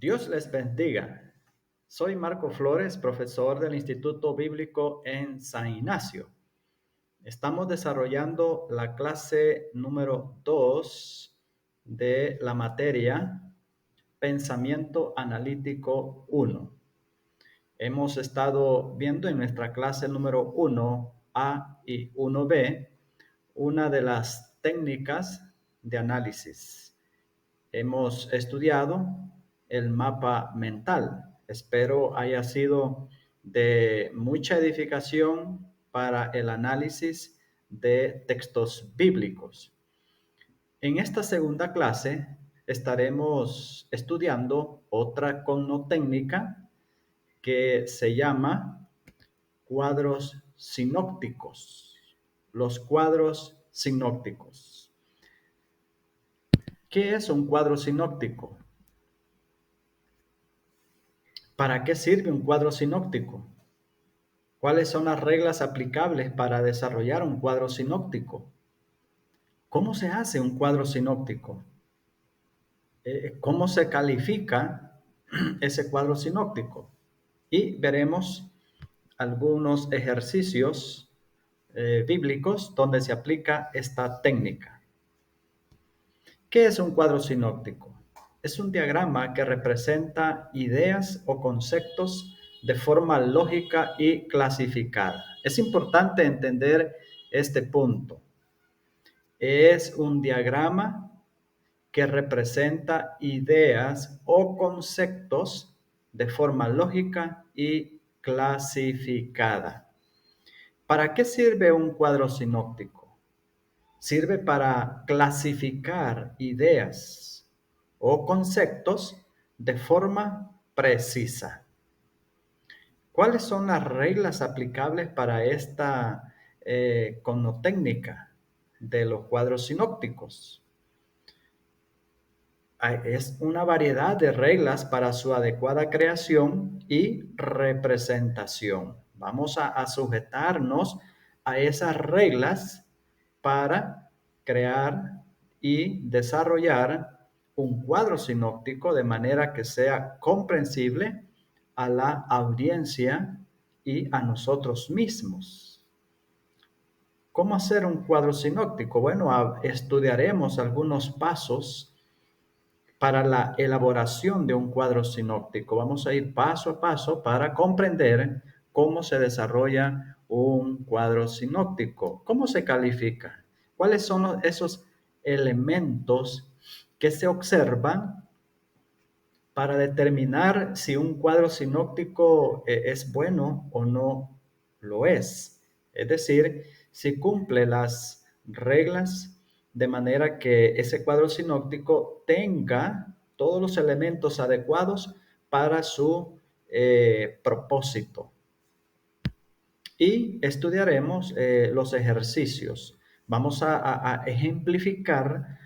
Dios les bendiga. Soy Marco Flores, profesor del Instituto Bíblico en San Ignacio. Estamos desarrollando la clase número 2 de la materia Pensamiento Analítico 1. Hemos estado viendo en nuestra clase número 1A y 1B una de las técnicas de análisis. Hemos estudiado el mapa mental. Espero haya sido de mucha edificación para el análisis de textos bíblicos. En esta segunda clase estaremos estudiando otra connotécnica que se llama cuadros sinópticos. Los cuadros sinópticos. ¿Qué es un cuadro sinóptico? ¿Para qué sirve un cuadro sinóptico? ¿Cuáles son las reglas aplicables para desarrollar un cuadro sinóptico? ¿Cómo se hace un cuadro sinóptico? ¿Cómo se califica ese cuadro sinóptico? Y veremos algunos ejercicios bíblicos donde se aplica esta técnica. ¿Qué es un cuadro sinóptico? Es un diagrama que representa ideas o conceptos de forma lógica y clasificada. Es importante entender este punto. Es un diagrama que representa ideas o conceptos de forma lógica y clasificada. ¿Para qué sirve un cuadro sinóptico? Sirve para clasificar ideas o conceptos de forma precisa. ¿Cuáles son las reglas aplicables para esta connotécnica de los cuadros sinópticos? Es una variedad de reglas para su adecuada creación y representación. Vamos a sujetarnos a esas reglas para crear y desarrollar un cuadro sinóptico de manera que sea comprensible a la audiencia y a nosotros mismos. ¿Cómo hacer un cuadro sinóptico? Bueno, estudiaremos algunos pasos para la elaboración de un cuadro sinóptico. Vamos a ir paso a paso para comprender cómo se desarrolla un cuadro sinóptico. ¿Cómo se califica? ¿Cuáles son esos elementos que se observan para determinar si un cuadro sinóptico es bueno o no lo es? Es decir, si cumple las reglas de manera que ese cuadro sinóptico tenga todos los elementos adecuados para su propósito. Y estudiaremos los ejercicios. Vamos a ejemplificar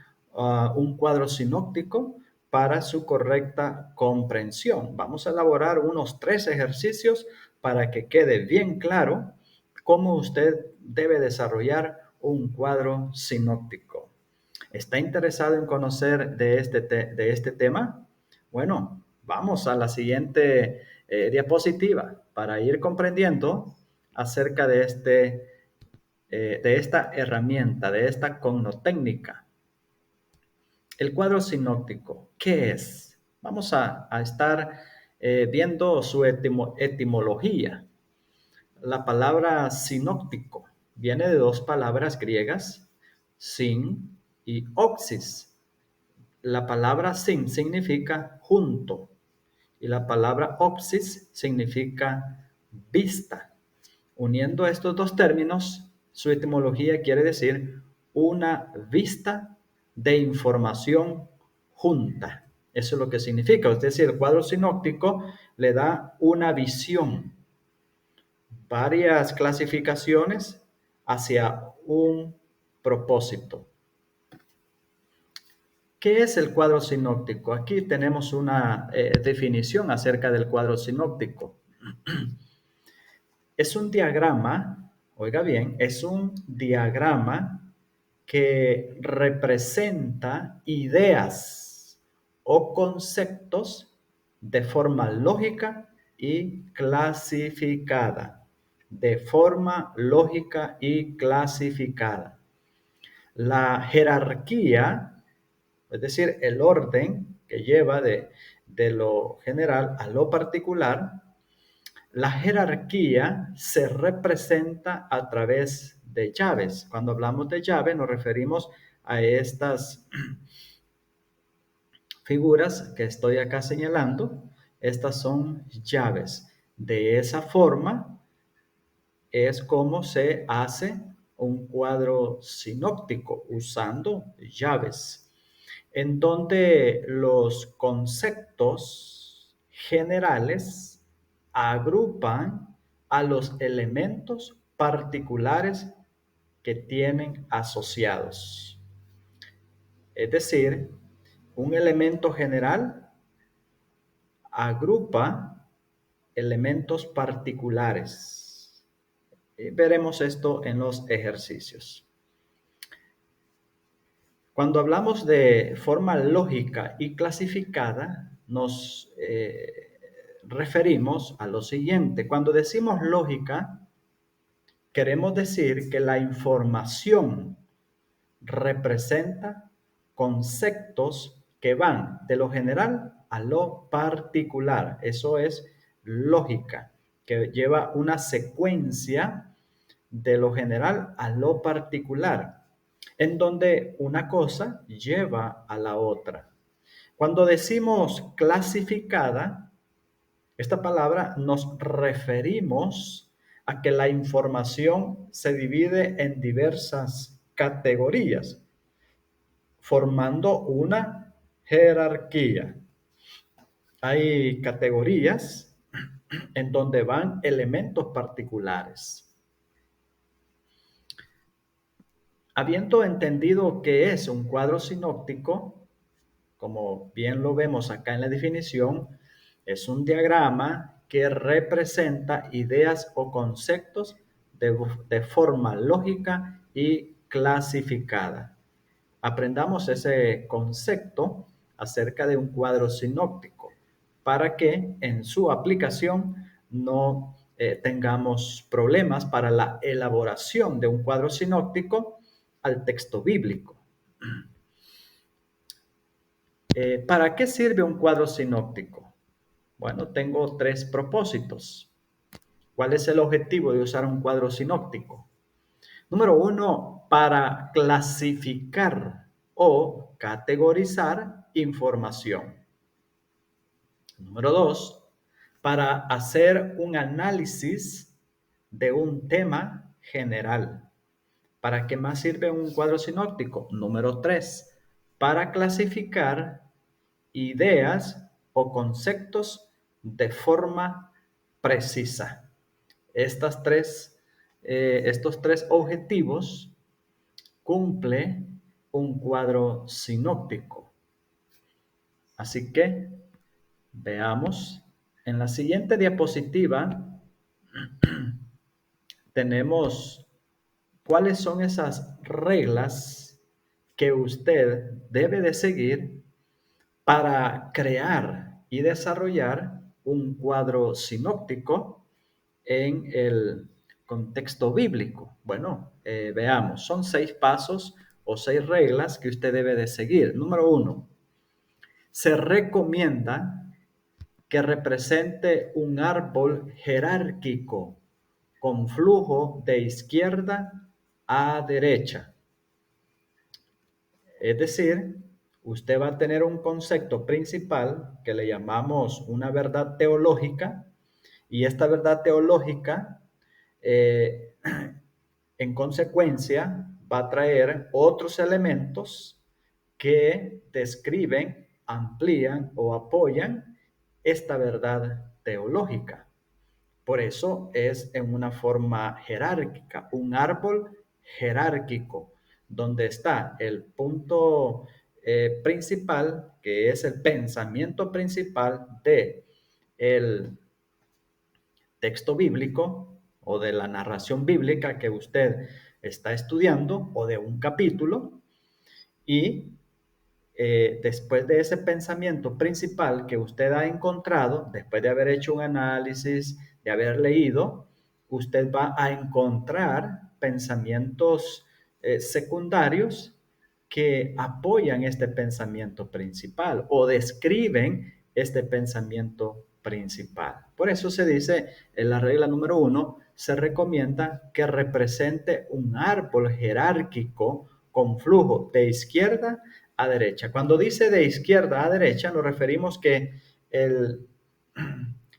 un cuadro sinóptico para su correcta comprensión. Vamos a elaborar unos 3 ejercicios para que quede bien claro cómo usted debe desarrollar un cuadro sinóptico. ¿Está interesado en conocer de este tema? Bueno, vamos a la siguiente diapositiva para ir comprendiendo acerca de esta herramienta, de esta connotécnica. El cuadro sinóptico, ¿qué es? Vamos a estar viendo su etimología. La palabra sinóptico viene de 2 palabras griegas, sin y oxis. La palabra sin significa junto y la palabra oxis significa vista. Uniendo estos 2 términos, su etimología quiere decir una vista de información junta. Eso es lo que significa. Es decir, el cuadro sinóptico le da una visión, varias clasificaciones hacia un propósito. ¿Qué es el cuadro sinóptico? Aquí tenemos una definición acerca del cuadro sinóptico. Es un diagrama, oiga bien, es un diagrama que representa ideas o conceptos de forma lógica y clasificada. De forma lógica y clasificada. La jerarquía, es decir, el orden que lleva de lo general a lo particular, la jerarquía se representa a través de llaves. Cuando hablamos de llave nos referimos a estas figuras que estoy acá señalando. Estas son llaves. De esa forma es como se hace un cuadro sinóptico usando llaves, en donde los conceptos generales agrupan a los elementos particulares que tienen asociados. Es decir, un elemento general agrupa elementos particulares. Veremos esto en los ejercicios. Cuando hablamos de forma lógica y clasificada, nos referimos a lo siguiente. Cuando decimos lógica, queremos decir que la información representa conceptos que van de lo general a lo particular. Eso es lógica, que lleva una secuencia de lo general a lo particular, en donde una cosa lleva a la otra. Cuando decimos clasificada, esta palabra nos referimos a que la información se divide en diversas categorías, formando una jerarquía. Hay categorías en donde van elementos particulares. Habiendo entendido qué es un cuadro sinóptico, como bien lo vemos acá en la definición, es un diagrama que representa ideas o conceptos de forma lógica y clasificada. Aprendamos ese concepto acerca de un cuadro sinóptico para que en su aplicación no tengamos problemas para la elaboración de un cuadro sinóptico al texto bíblico. ¿Para qué sirve un cuadro sinóptico? Bueno, tengo tres propósitos. ¿Cuál es el objetivo de usar un cuadro sinóptico? Número uno, para clasificar o categorizar información. Número dos, para hacer un análisis de un tema general. ¿Para qué más sirve un cuadro sinóptico? Número tres, para clasificar ideas o conceptos de forma precisa. Estos tres objetivos cumple un cuadro sinóptico. Así que veamos. En la siguiente diapositiva tenemos cuáles son esas reglas que usted debe de seguir para crear y desarrollar un cuadro sinóptico en el contexto bíblico. Bueno, veamos, son 6 pasos o 6 reglas que usted debe de seguir. Número 1, se recomienda que represente un árbol jerárquico con flujo de izquierda a derecha. Es decir, usted va a tener un concepto principal que le llamamos una verdad teológica, y esta verdad teológica, eh, en consecuencia, va a traer otros elementos que describen, amplían o apoyan esta verdad teológica. Por eso es en una forma jerárquica, un árbol jerárquico, donde está el punto principal, que es el pensamiento principal de el texto bíblico o de la narración bíblica que usted está estudiando o de un capítulo, y después de ese pensamiento principal que usted ha encontrado, después de haber hecho un análisis, de haber leído, usted va a encontrar pensamientos secundarios que apoyan este pensamiento principal o describen este pensamiento principal. Por eso se dice en la regla número 1, se recomienda que represente un árbol jerárquico con flujo de izquierda a derecha. Cuando dice de izquierda a derecha, nos referimos que el,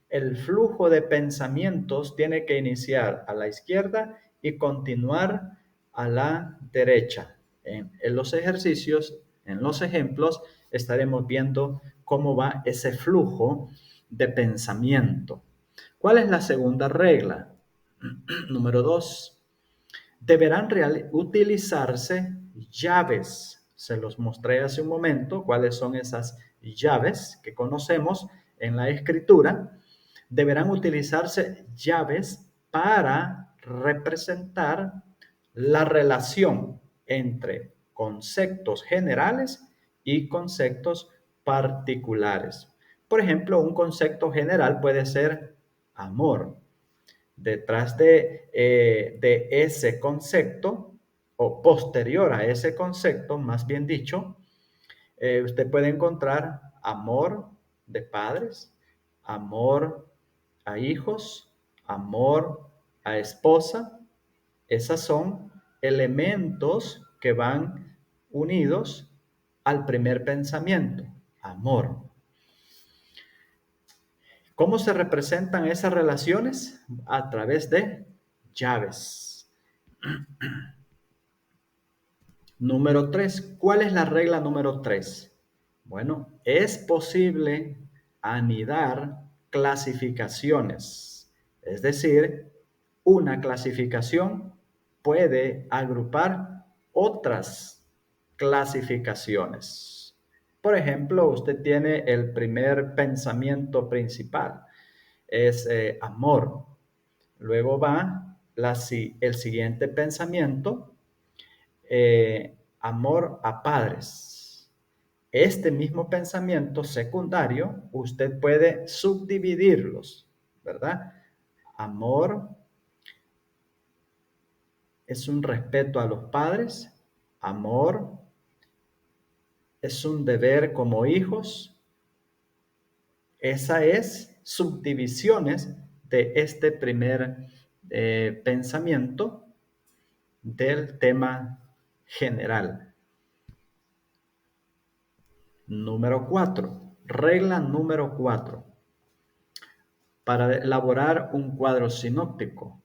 el flujo de pensamientos tiene que iniciar a la izquierda y continuar a la derecha. En los ejercicios, en los ejemplos, estaremos viendo cómo va ese flujo de pensamiento. ¿Cuál es la segunda regla? Número 2. Deberán utilizarse llaves. Se los mostré hace un momento cuáles son esas llaves que conocemos en la escritura. Deberán utilizarse llaves para representar la relación entre conceptos generales y conceptos particulares. Por ejemplo, un concepto general puede ser amor. Detrás de ese concepto, o posterior a ese concepto, más bien dicho, usted puede encontrar amor de padres, amor a hijos, amor a esposa. Esos son elementos que van unidos al primer pensamiento, amor. ¿Cómo se representan esas relaciones? A través de llaves. Número 3. ¿Cuál es la regla número 3? Bueno, es posible anidar clasificaciones. Es decir, una clasificación puede agrupar otras clasificaciones. Por ejemplo, usted tiene el primer pensamiento principal, es amor. Luego va el siguiente pensamiento, amor a padres. Este mismo pensamiento secundario, usted puede subdividirlos, ¿verdad? Amor es un respeto a los padres. Amor es un deber como hijos. Esa es subdivisiones de este primer pensamiento del tema general. Número 4. Regla número 4. Para elaborar un cuadro sinóptico,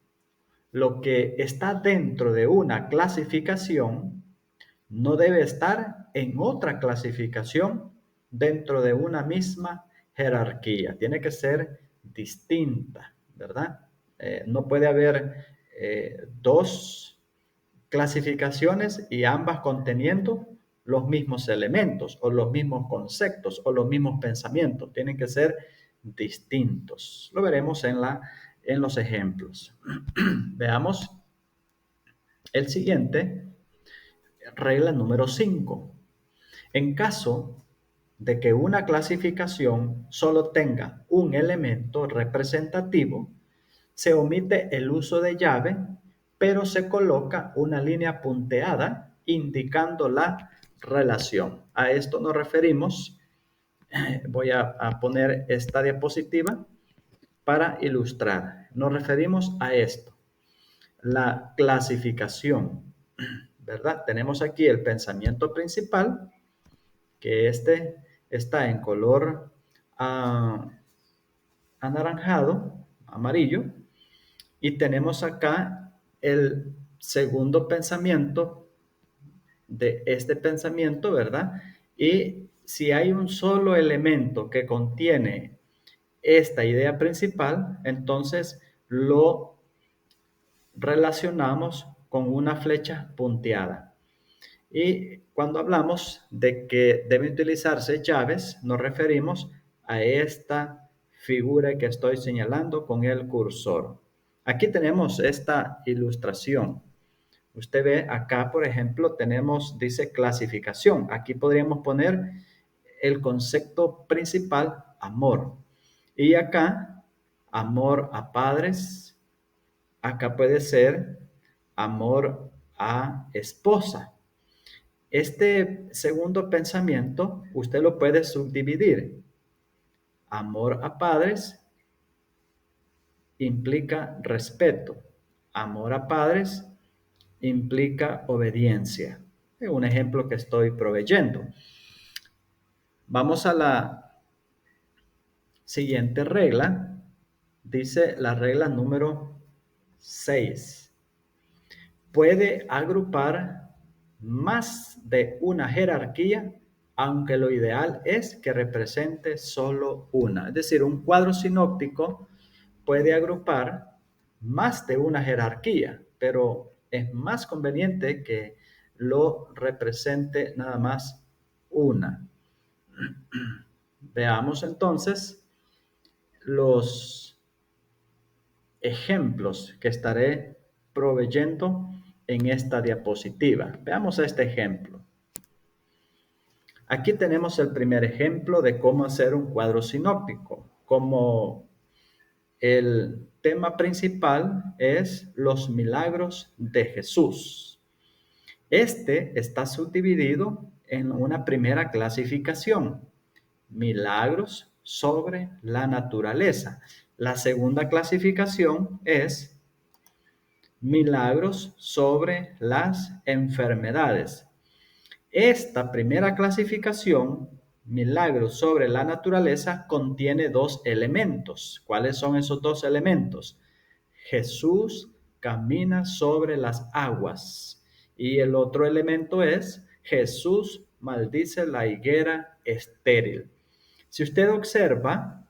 lo que está dentro de una clasificación no debe estar en otra clasificación dentro de una misma jerarquía. Tiene que ser distinta, ¿verdad? No puede haber dos clasificaciones y ambas conteniendo los mismos elementos o los mismos conceptos o los mismos pensamientos. Tienen que ser distintos. Lo veremos en los ejemplos. Veamos el siguiente, regla número 5. En caso de que una clasificación solo tenga un elemento representativo, se omite el uso de llave, pero se coloca una línea punteada indicando la relación. A esto nos referimos. Voy a poner esta diapositiva para ilustrar. Nos referimos a esto, la clasificación, ¿verdad? Tenemos aquí el pensamiento principal, que este está en color anaranjado, amarillo, y tenemos acá el segundo pensamiento de este pensamiento, ¿verdad? Y si hay un solo elemento que contiene esta idea principal, entonces lo relacionamos con una flecha punteada. Y cuando hablamos de que deben utilizarse llaves, nos referimos a esta figura que estoy señalando con el cursor. Aquí tenemos esta ilustración. Usted ve acá, por ejemplo, dice clasificación. Aquí podríamos poner el concepto principal, amor. Y acá, amor a padres. Acá puede ser amor a esposa. Este segundo pensamiento, usted lo puede subdividir. Amor a padres implica respeto. Amor a padres implica obediencia. Es un ejemplo que estoy proveyendo. Vamos a la siguiente regla. Dice la regla número 6. Puede agrupar más de una jerarquía, aunque lo ideal es que represente solo una. Es decir, un cuadro sinóptico puede agrupar más de una jerarquía, pero es más conveniente que lo represente nada más una. Veamos entonces los ejemplos que estaré proveyendo en esta diapositiva. Veamos este ejemplo. Aquí tenemos el primer ejemplo de cómo hacer un cuadro sinóptico. Como el tema principal es los milagros de Jesús. Este está subdividido en una primera clasificación, milagros sobre la naturaleza. La segunda clasificación es milagros sobre las enfermedades. Esta primera clasificación, milagros sobre la naturaleza, contiene dos elementos. ¿Cuáles son esos dos elementos? Jesús camina sobre las aguas. Y el otro elemento es Jesús maldice la higuera estéril. Si usted observa,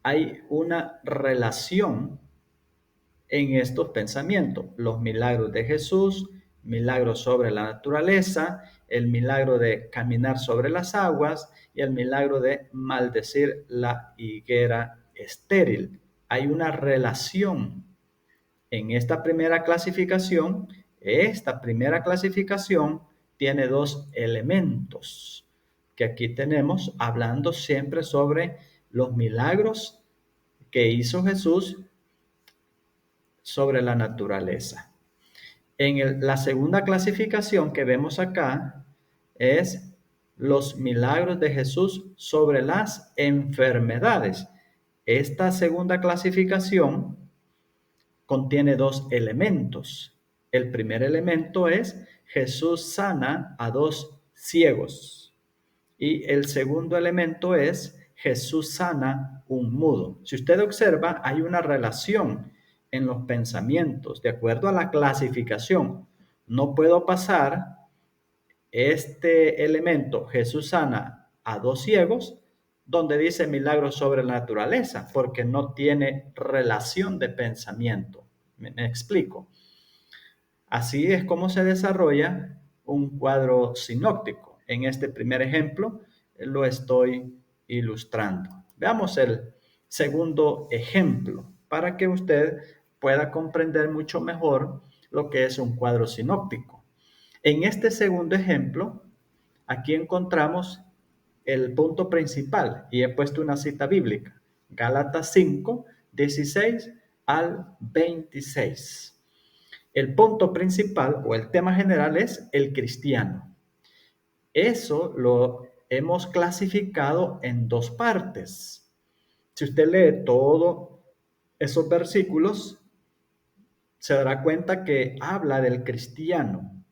hay una relación en estos pensamientos. Los milagros de Jesús, milagros sobre la naturaleza, el milagro de caminar sobre las aguas y el milagro de maldecir la higuera estéril. Hay una relación en esta primera clasificación. Esta primera clasificación tiene dos elementos que aquí tenemos, hablando siempre sobre los milagros que hizo Jesús sobre la naturaleza. La segunda clasificación que vemos acá es los milagros de Jesús sobre las enfermedades. Esta segunda clasificación contiene dos elementos. El primer elemento es Jesús sana a dos ciegos. Y el segundo elemento es Jesús sana un mudo. Si usted observa, hay una relación en los pensamientos de acuerdo a la clasificación. No puedo pasar este elemento, Jesús sana a dos ciegos, donde dice milagros sobre la naturaleza, porque no tiene relación de pensamiento. ¿Me explico? Así es como se desarrolla un cuadro sinóptico. En este primer ejemplo lo estoy ilustrando. Veamos el segundo ejemplo para que usted pueda comprender mucho mejor lo que es un cuadro sinóptico. En este segundo ejemplo, aquí encontramos el punto principal y he puesto una cita bíblica. Gálatas 5, 16 al 26. El punto principal o el tema general es el cristiano. Eso lo hemos clasificado en dos partes. Si usted lee todos esos versículos, se dará cuenta que habla del cristiano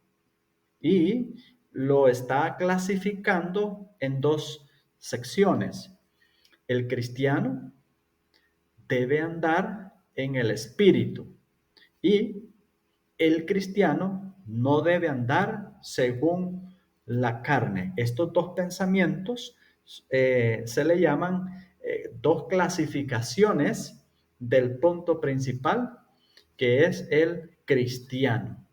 y lo está clasificando en dos secciones. El cristiano debe andar en el espíritu y el cristiano no debe andar según la carne. Estos dos pensamientos se le llaman dos clasificaciones del punto principal, que es el cristiano.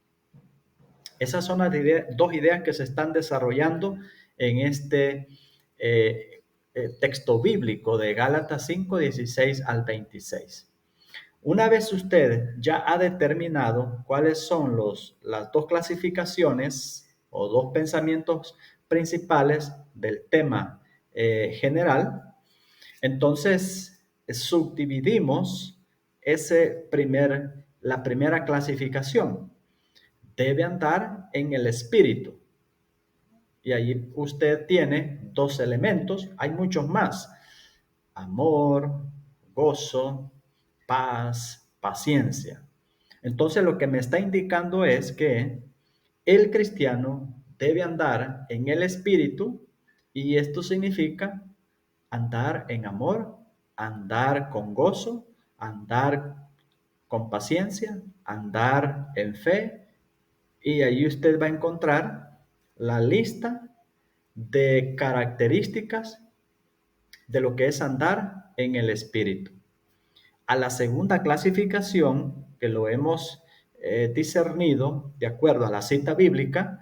Esas son las dos ideas que se están desarrollando en este texto bíblico de Gálatas 5, 16 al 26. Una vez usted ya ha determinado cuáles son las dos clasificaciones o dos pensamientos principales del tema general, entonces subdividimos la primera clasificación. Debe andar en el espíritu. Y allí usted tiene dos elementos, hay muchos más: amor, gozo, paz, paciencia. Entonces lo que me está indicando es que el cristiano debe andar en el espíritu, y esto significa andar en amor, andar con gozo, andar con paciencia, andar en fe, y allí usted va a encontrar la lista de características de lo que es andar en el espíritu. A la segunda clasificación, que lo hemos discernido de acuerdo a la cita bíblica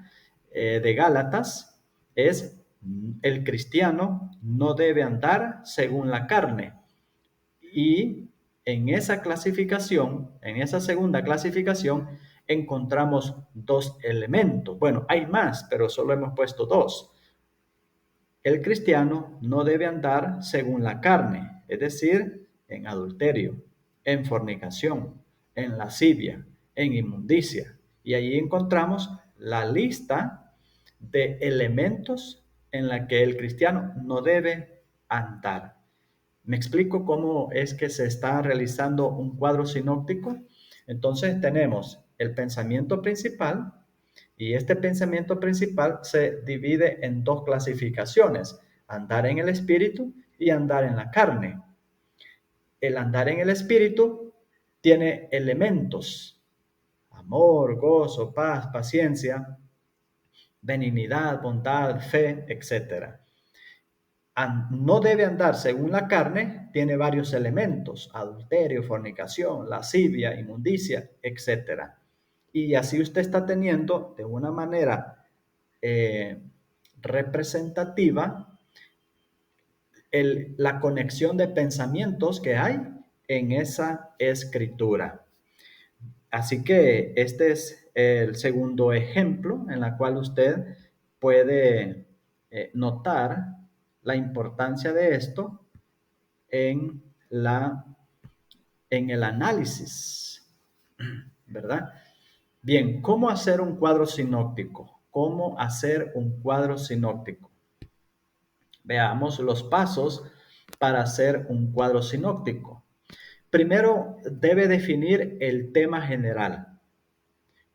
de Gálatas, es: el cristiano no debe andar según la carne. Y en esa clasificación, en esa segunda clasificación, encontramos dos elementos. Bueno, hay más, pero solo hemos puesto dos. El cristiano no debe andar según la carne, es decir, en adulterio, en fornicación, en lascivia, en inmundicia. Y allí encontramos la lista de elementos en la que el cristiano no debe andar. ¿Me explico cómo es que se está realizando un cuadro sinóptico? Entonces tenemos el pensamiento principal, y este pensamiento principal se divide en dos clasificaciones: andar en el espíritu y andar en la carne. El andar en el espíritu tiene elementos: amor, gozo, paz, paciencia, benignidad, bondad, fe, etc. No debe andar según la carne tiene varios elementos: adulterio, fornicación, lascivia, inmundicia, etc. Y así usted está teniendo de una manera eh, representativa la conexión de pensamientos que hay en esa escritura. Así que este es el segundo ejemplo en el cual usted puede notar la importancia de esto en, la, en el análisis, ¿verdad? Bien, ¿cómo hacer un cuadro sinóptico? ¿Cómo hacer un cuadro sinóptico? Veamos los pasos para hacer un cuadro sinóptico. Primero, debe definir el tema general.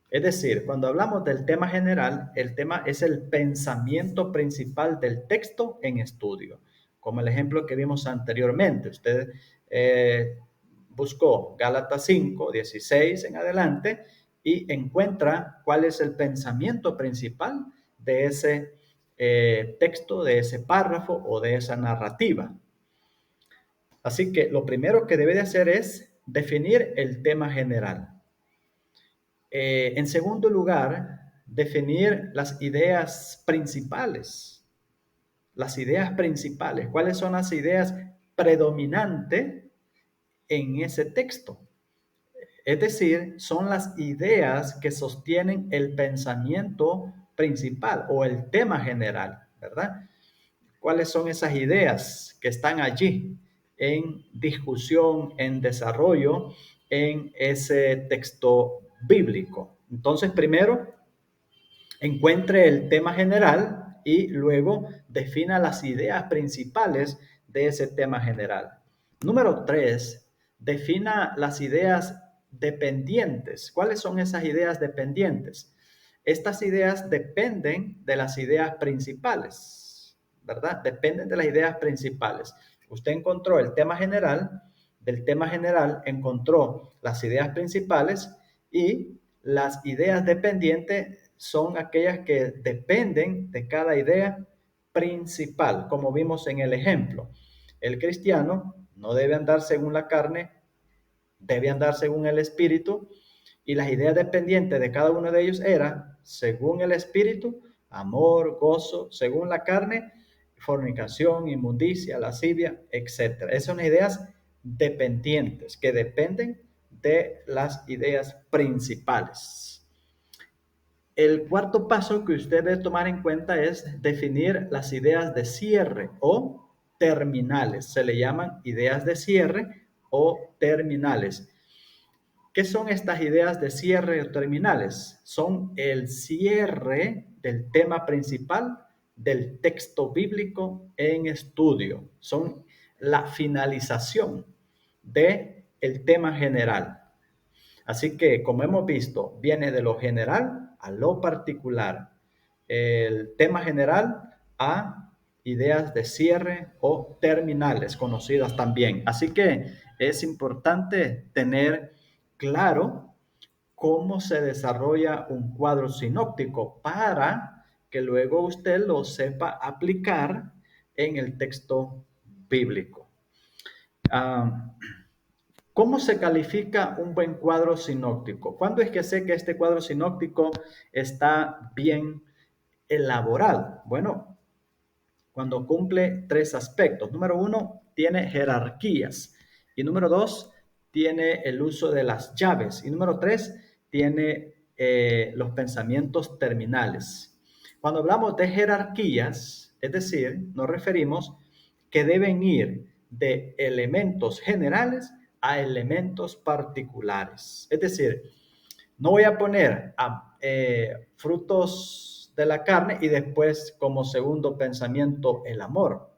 Es decir, cuando hablamos del tema general, el tema es el pensamiento principal del texto en estudio. Como el ejemplo que vimos anteriormente, usted buscó Gálatas 5, 16 en adelante, y encuentra cuál es el pensamiento principal de ese texto, de ese párrafo o de esa narrativa. Así que lo primero que debe de hacer es definir el tema general. En segundo lugar, definir las ideas principales. Las ideas principales. ¿Cuáles son las ideas predominantes en ese texto? Es decir, son las ideas que sostienen el pensamiento principal o el tema general, ¿verdad? ¿Cuáles son esas ideas que están allí en discusión, en desarrollo en ese texto bíblico? Entonces, primero, encuentre el tema general y luego defina las ideas principales de ese tema general. Número 3, defina las ideas dependientes. ¿Cuáles son esas ideas dependientes? Estas ideas dependen de las ideas principales, ¿verdad? Dependen de las ideas principales. Usted encontró el tema general, del tema general encontró las ideas principales, y las ideas dependientes son aquellas que dependen de cada idea principal, como vimos en el ejemplo. El cristiano no debe andar según la carne, debe andar según el espíritu, y las ideas dependientes de cada uno de ellos eran: según el espíritu, amor, gozo; según la carne, fornicación, inmundicia, lascivia, etc. Esas son ideas dependientes que dependen de las ideas principales. El cuarto paso que usted debe tomar en cuenta es definir las ideas de cierre o terminales. Se le llaman ideas de cierre o terminales. ¿Qué son estas ideas de cierre o terminales? Son el cierre del tema principal del texto bíblico en estudio. Son la finalización del tema general. Así que, como hemos visto, viene de lo general a lo particular. El tema general a ideas de cierre o terminales, conocidas también. Así que es importante tener claro cómo se desarrolla un cuadro sinóptico para que luego usted lo sepa aplicar en el texto bíblico. ¿Cómo se califica un buen cuadro sinóptico? ¿Cuándo es que sé que este cuadro sinóptico está bien elaborado? Bueno, cuando cumple tres aspectos. Número uno, tiene jerarquías. Y número dos, tiene el uso de las llaves. Y número tres, tiene los pensamientos terminales. Cuando hablamos de jerarquías, es decir, nos referimos que deben ir de elementos generales a elementos particulares. Es decir, no voy a poner frutos de la carne y después como segundo pensamiento el amor.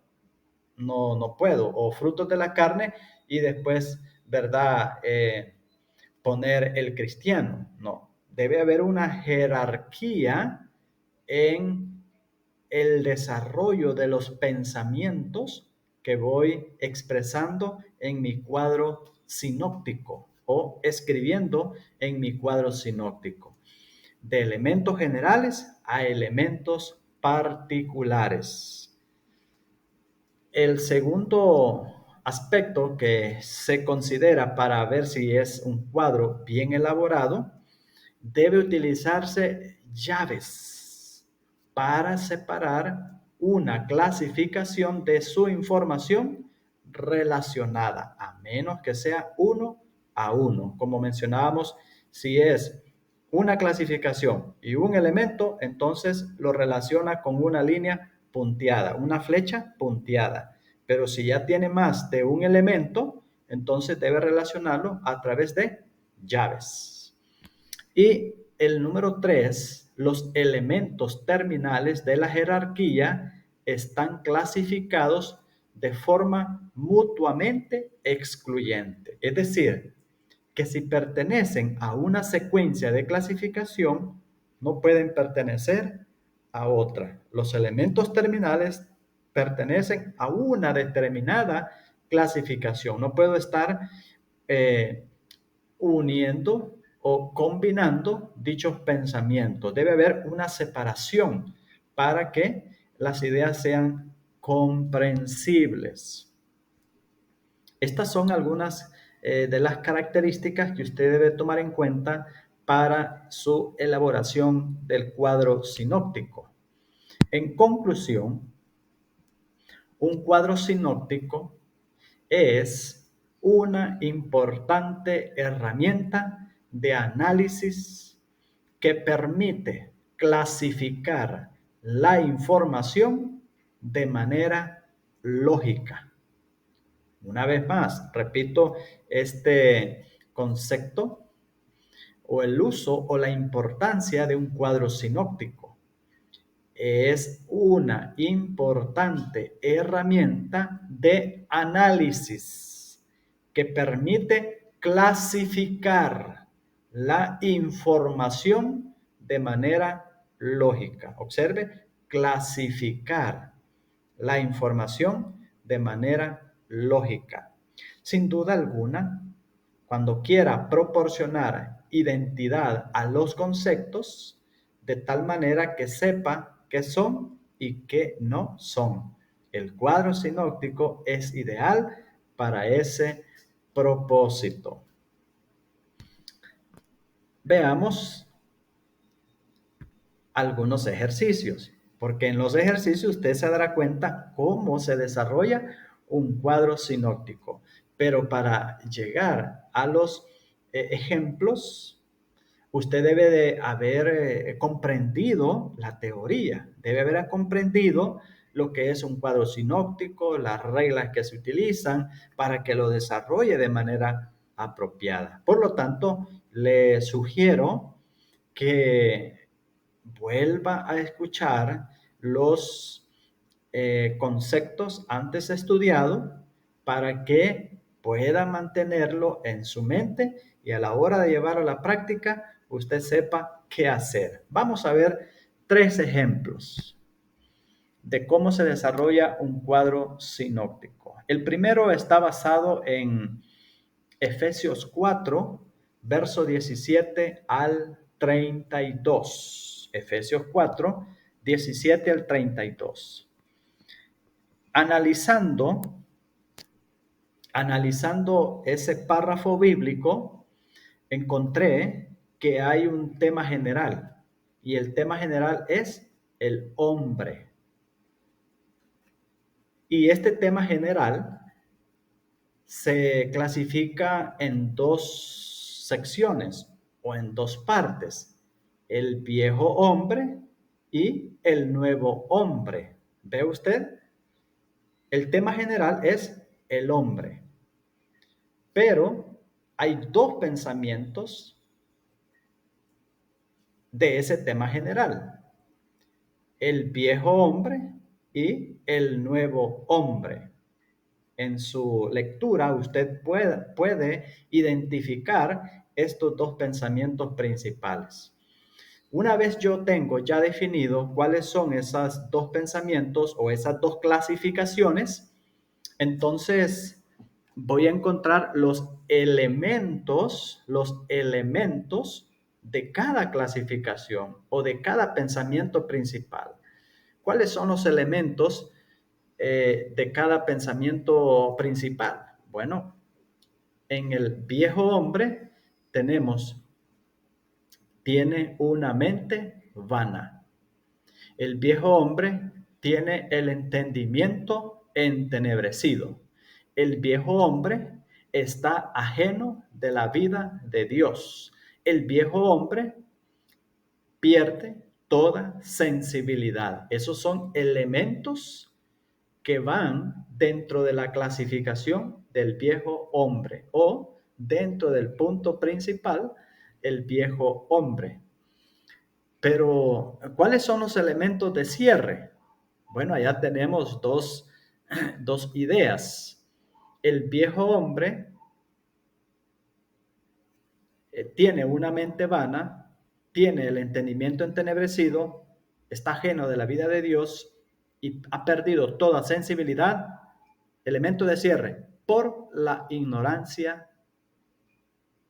No, no puedo. O frutos de la carne y después, ¿verdad? Poner el cristiano. No. Debe haber una jerarquía en el desarrollo de los pensamientos que voy expresando en mi cuadro sinóptico o escribiendo en mi cuadro sinóptico, de elementos generales a elementos particulares. El segundo aspecto que se considera para ver si es un cuadro bien elaborado, debe utilizarse llaves para separar una clasificación de su información relacionada, a menos que sea uno a uno. Como mencionábamos, si es una clasificación y un elemento, entonces lo relaciona con una línea punteada, una flecha punteada. Pero si ya tiene más de un elemento, entonces debe relacionarlo a través de llaves. Y el número 3, los elementos terminales de la jerarquía están clasificados de forma mutuamente excluyente. Es decir, que si pertenecen a una secuencia de clasificación, no pueden pertenecer a otra. Los elementos terminales pertenecen a una determinada clasificación. No puedo estar uniendo o combinando dichos pensamientos. Debe haber una separación para que las ideas sean comprensibles. Estas son algunas de las características que usted debe tomar en cuenta para su elaboración del cuadro sinóptico. En conclusión, un cuadro sinóptico es una importante herramienta de análisis que permite clasificar la información de manera lógica. Una vez más, repito este concepto o el uso o la importancia de un cuadro sinóptico. Es una importante herramienta de análisis que permite clasificar la información de manera lógica. Observe, clasificar la información de manera lógica. Sin duda alguna, cuando quiera proporcionar identidad a los conceptos, de tal manera que sepa qué son y qué no son. El cuadro sinóptico es ideal para ese propósito. Veamos algunos ejercicios, porque en los ejercicios usted se dará cuenta cómo se desarrolla un cuadro sinóptico. Pero para llegar a los ejemplos, usted debe de haber comprendido la teoría, debe haber comprendido lo que es un cuadro sinóptico, las reglas que se utilizan para que lo desarrolle de manera apropiada. Por lo tanto, le sugiero que vuelva a escuchar los conceptos antes estudiados para que pueda mantenerlo en su mente y a la hora de llevar a la práctica usted sepa qué hacer. Vamos a ver 3 ejemplos de cómo se desarrolla un cuadro sinóptico. El primero está basado en Efesios 4, verso 17 al 32. Efesios 4, 17 al 32. Analizando, analizando ese párrafo bíblico, encontré que hay un tema general y el tema general es el hombre. Y este tema general se clasifica en 2 secciones o en 2 partes, el viejo hombre y el nuevo hombre. ¿Ve usted? El tema general es el hombre, pero hay 2 pensamientos de ese tema general, el viejo hombre y el nuevo hombre. En su lectura usted puede identificar estos 2 pensamientos principales. Una vez yo tengo ya definido cuáles son esos 2 pensamientos o esas 2 clasificaciones, entonces voy a encontrar los elementos de cada clasificación o de cada pensamiento principal. ¿Cuáles son los elementos de cada pensamiento principal? Bueno, en el viejo hombre tiene una mente vana. El viejo hombre tiene el entendimiento entenebrecido. El viejo hombre está ajeno de la vida de Dios. El viejo hombre pierde toda sensibilidad. Esos son elementos que van dentro de la clasificación del viejo hombre o dentro del punto principal, el viejo hombre. Pero, ¿cuáles son los elementos de cierre? Bueno, allá tenemos dos ideas. El viejo hombre tiene una mente vana, tiene el entendimiento entenebrecido, está ajeno de la vida de Dios y ha perdido toda sensibilidad. Elemento de cierre, por la ignorancia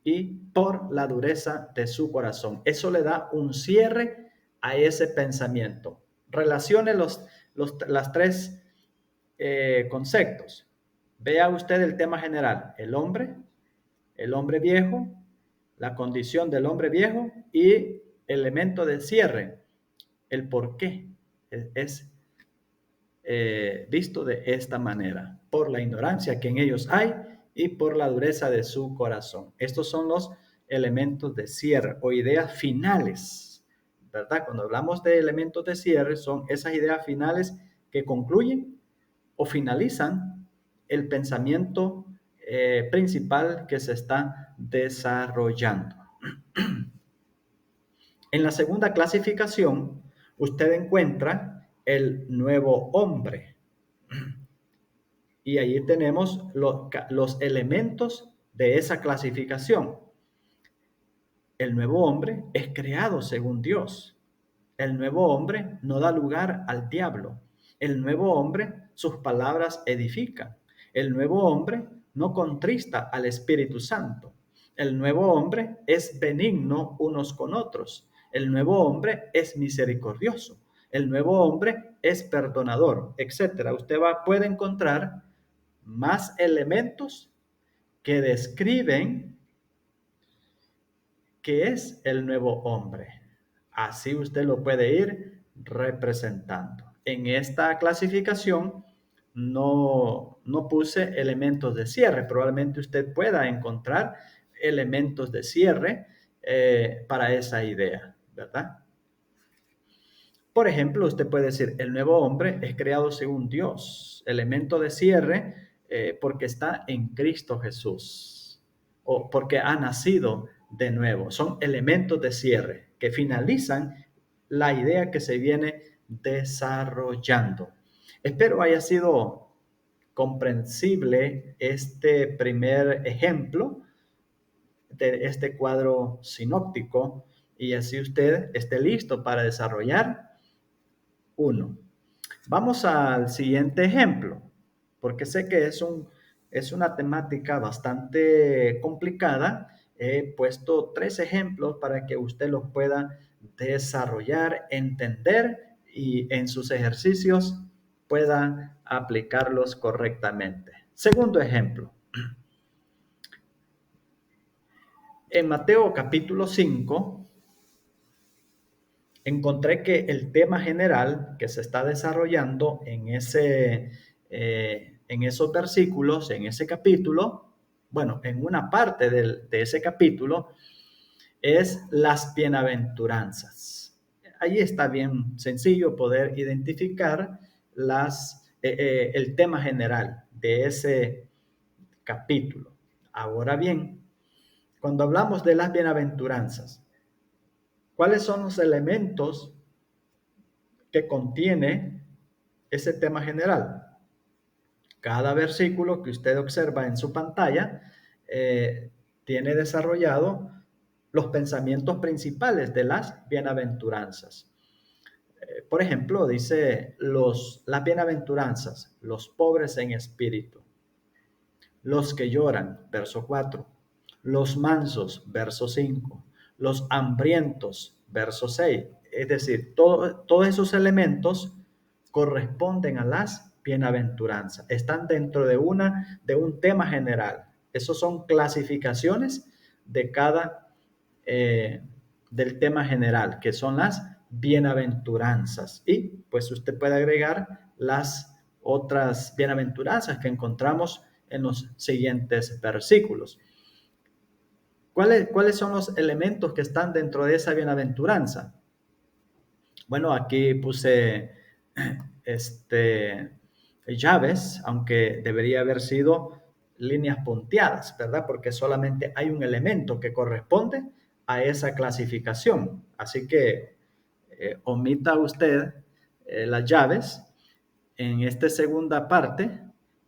y por la dureza de su corazón. Eso le da un cierre a ese pensamiento. Relacione las 3 conceptos. Vea usted el tema general, el hombre viejo, la condición del hombre viejo y elemento de cierre, el por qué es visto de esta manera, por la ignorancia que en ellos hay y por la dureza de su corazón. Estos son los elementos de cierre o ideas finales, ¿verdad? Cuando hablamos de elementos de cierre, son esas ideas finales que concluyen o finalizan el pensamiento principal que se está desarrollando. En la segunda clasificación, usted encuentra el nuevo hombre. Y allí tenemos los elementos de esa clasificación. El nuevo hombre es creado según Dios. El nuevo hombre no da lugar al diablo. El nuevo hombre, sus palabras edifican. El nuevo hombre no contrista al Espíritu Santo. El nuevo hombre es benigno unos con otros. El nuevo hombre es misericordioso. El nuevo hombre es perdonador, etc. Usted puede encontrar más elementos que describen qué es el nuevo hombre. Así usted lo puede ir representando. En esta clasificación no puse elementos de cierre. Probablemente usted pueda encontrar elementos de cierre para esa idea, ¿verdad? Por ejemplo, usted puede decir, el nuevo hombre es creado según Dios, elemento de cierre porque está en Cristo Jesús o porque ha nacido de nuevo. Son elementos de cierre que finalizan la idea que se viene desarrollando. Espero haya sido comprensible este primer ejemplo de este cuadro sinóptico y así usted esté listo para desarrollar uno. Vamos al siguiente ejemplo, porque sé que es una temática bastante complicada. He puesto 3 ejemplos para que usted los pueda desarrollar, entender y en sus ejercicios pueda aplicarlos correctamente. Segundo ejemplo. En Mateo capítulo 5 encontré que el tema general que se está desarrollando en esos versículos, en ese capítulo, bueno, en una parte de ese capítulo, es las bienaventuranzas. Ahí está bien sencillo poder identificar el tema general de ese capítulo. Ahora bien, cuando hablamos de las bienaventuranzas, ¿cuáles son los elementos que contiene ese tema general? Cada versículo que usted observa en su pantalla tiene desarrollado los pensamientos principales de las bienaventuranzas. Por ejemplo, dice las bienaventuranzas, los pobres en espíritu, los que lloran, verso 4, los mansos, verso 5, los hambrientos, verso 6. Es decir, todos esos elementos corresponden a las bienaventuranzas, están dentro de un tema general. Esos son clasificaciones de del tema general, que son las bienaventuranzas. Y pues usted puede agregar las otras bienaventuranzas que encontramos en los siguientes versículos. ¿Cuáles son los elementos que están dentro de esa bienaventuranza? Bueno, aquí puse llaves, aunque debería haber sido líneas punteadas, ¿verdad? Porque solamente hay un elemento que corresponde a esa clasificación. Así que omita usted las llaves en esta segunda parte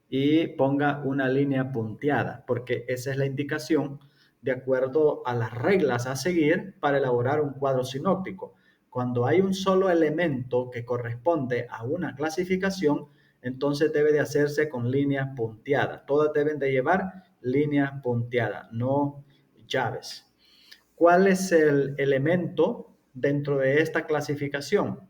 y ponga una línea punteada, porque esa es la indicación de acuerdo a las reglas a seguir para elaborar un cuadro sinóptico. Cuando hay un solo elemento que corresponde a una clasificación, entonces debe de hacerse con línea punteada. Todas deben de llevar línea punteada, no llaves. ¿Cuál es el elemento dentro de esta clasificación?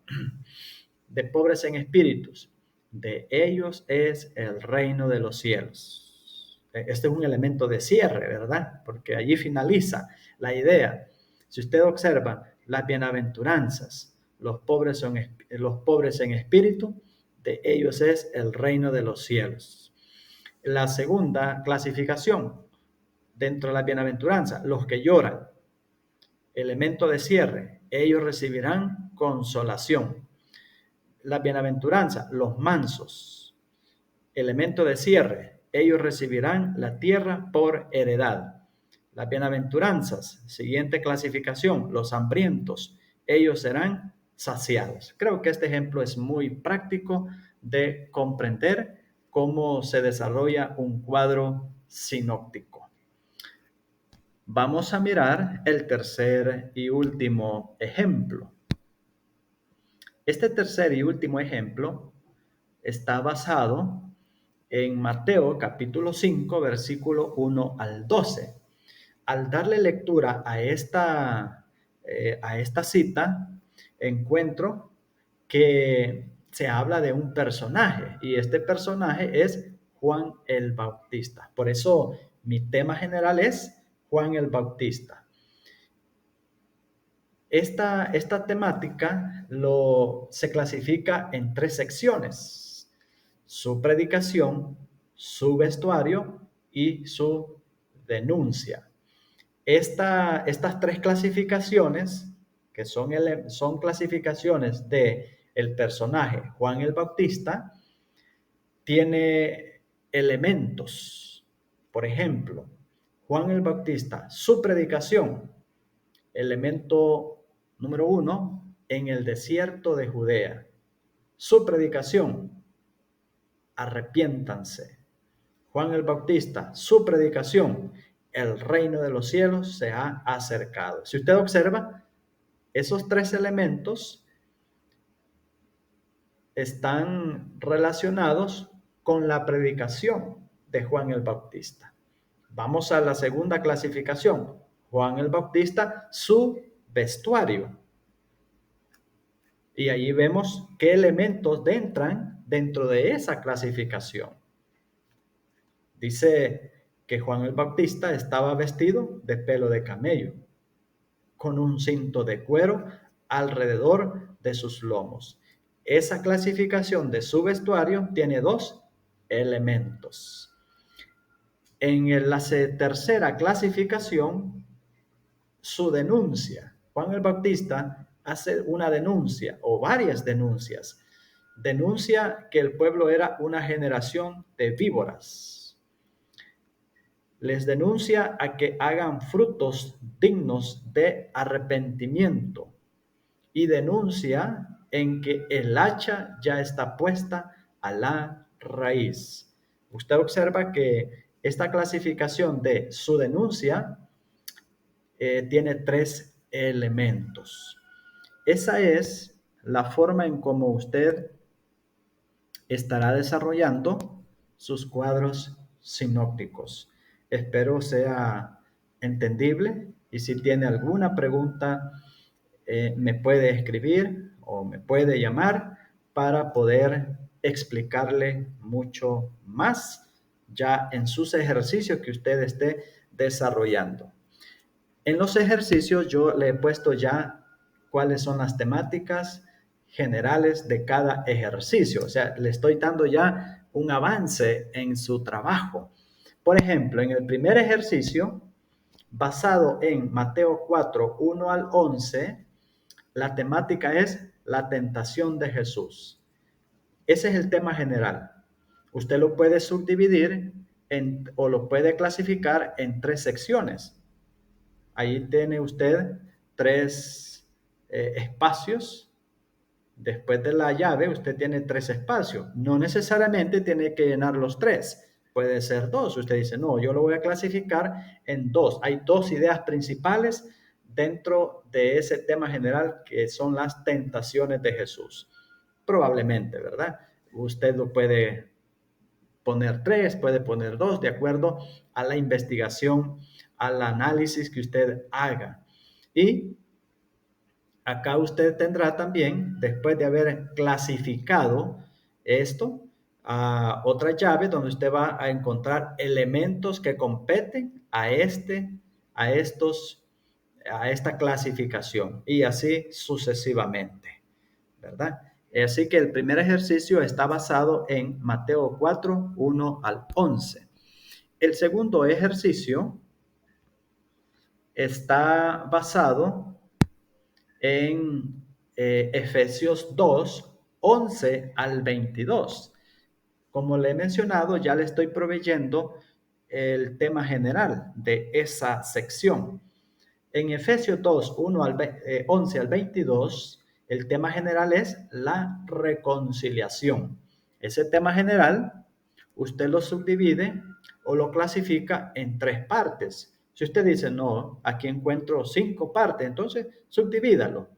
De pobres en espíritus, de ellos es el reino de los cielos. Este es un elemento de cierre, ¿verdad? Porque allí finaliza la idea. Si usted observa las bienaventuranzas, los pobres en espíritu, de ellos es el reino de los cielos. La segunda clasificación dentro de la bienaventuranza, los que lloran, elemento de cierre, ellos recibirán consolación. La bienaventuranza, los mansos, elemento de cierre, ellos recibirán la tierra por heredad. Las bienaventuranzas, siguiente clasificación, los hambrientos, ellos serán saciados. Creo que este ejemplo es muy práctico de comprender cómo se desarrolla un cuadro sinóptico. Vamos a mirar el tercer y último ejemplo. Este tercer y último ejemplo está basado en Mateo capítulo 5, versículo 1 al 12. Al darle lectura a esta cita, encuentro que se habla de un personaje y este personaje es Juan el Bautista. Por eso mi tema general es Juan el Bautista. Esta temática se clasifica en 3 secciones: su predicación, su vestuario y su denuncia. Estas tres clasificaciones, que son clasificaciones de el personaje Juan el Bautista, tiene elementos. Por ejemplo, Juan el Bautista, su predicación, elemento número 1, en el desierto de Judea. Su predicación, arrepiéntanse. Juan el Bautista, su predicación, el reino de los cielos se ha acercado. Si usted observa, esos tres elementos están relacionados con la predicación de Juan el Bautista. Vamos a la segunda clasificación. Juan el Bautista, su vestuario. Y allí vemos qué elementos entran dentro de esa clasificación. Dice que Juan el Bautista estaba vestido de pelo de camello, con un cinto de cuero alrededor de sus lomos. Esa clasificación de su vestuario tiene dos elementos. En la tercera clasificación, su denuncia. Juan el Bautista hace una denuncia o varias denuncias. Denuncia que el pueblo era una generación de víboras. Les denuncia a que hagan frutos dignos de arrepentimiento y denuncia en que el hacha ya está puesta a la raíz. Usted observa que esta clasificación de su denuncia tiene tres elementos. Esa es la forma en cómo usted estará desarrollando sus cuadros sinópticos. Espero sea entendible y si tiene alguna pregunta me puede escribir o me puede llamar para poder explicarle mucho más ya en sus ejercicios que usted esté desarrollando. En los ejercicios yo le he puesto ya cuáles son las temáticas generales de cada ejercicio. O sea, le estoy dando ya un avance en su trabajo. Por ejemplo, en el primer ejercicio, basado en Mateo 4, 1 al 11, la temática es la tentación de Jesús. Ese es el tema general. Usted lo puede subdividir o lo puede clasificar en tres secciones. Ahí tiene usted tres espacios. Después de la llave, usted tiene tres espacios. No necesariamente tiene que llenar los tres. Puede ser dos. Usted dice, no, yo lo voy a clasificar en dos. Hay dos ideas principales dentro de ese tema general que son las tentaciones de Jesús. Probablemente, ¿verdad? Usted lo puede poner tres, puede poner dos, de acuerdo a la investigación, al análisis que usted haga. Y acá usted tendrá también, después de haber clasificado esto, otra llave donde usted va a encontrar elementos que competen a esta clasificación y así sucesivamente, ¿verdad? Así que el primer ejercicio está basado en Mateo 4, 1 al 11. El segundo ejercicio está basado en Efesios 2, 11 al 22. Como le he mencionado, ya le estoy proveyendo el tema general de esa sección. En Efesios 2, 11 al 22, el tema general es la reconciliación. Ese tema general, usted lo subdivide o lo clasifica en tres partes. Si usted dice, no, aquí encuentro 5 partes, entonces subdivídalo.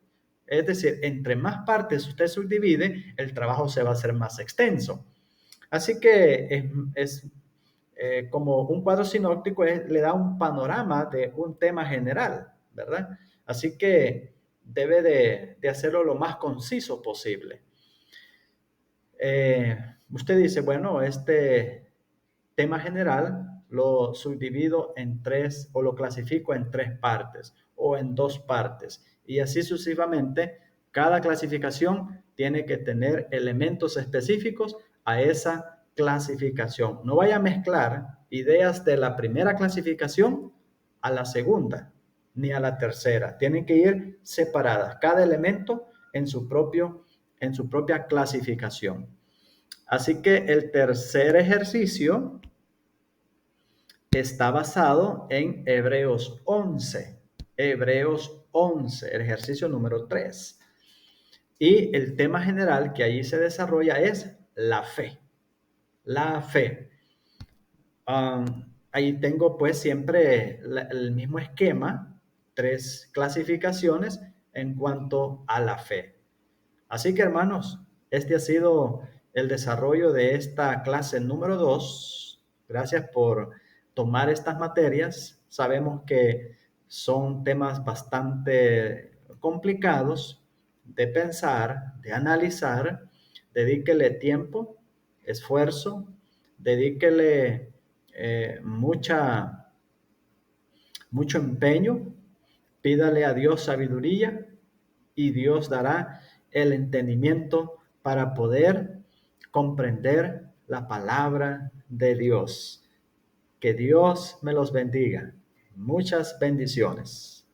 Es decir, entre más partes usted subdivide, el trabajo se va a hacer más extenso. Así que es como un cuadro sinóptico le da un panorama de un tema general, ¿verdad? Así que debe de hacerlo lo más conciso posible. Usted dice, bueno, este tema general lo subdivido en tres o lo clasifico en tres partes o en dos partes y así sucesivamente. Cada clasificación tiene que tener elementos específicos a esa clasificación. No vaya a mezclar ideas de la primera clasificación a la segunda ni a la tercera. Tienen que ir separadas, cada elemento en su propia clasificación. Así que el tercer ejercicio está basado en Hebreos 11. Hebreos 11, el ejercicio número 3. Y el tema general que allí se desarrolla es la fe. La fe. Ahí tengo pues siempre el mismo esquema, 3 clasificaciones en cuanto a la fe. Así que hermanos, este ha sido el desarrollo de esta clase número 2. Gracias por tomar estas materias. Sabemos que son temas bastante complicados de pensar, de analizar. Dedíquele tiempo, esfuerzo, dedíquele mucho empeño, pídale a Dios sabiduría y Dios dará el entendimiento para poder comprender la palabra de Dios. Que Dios me los bendiga. Muchas bendiciones.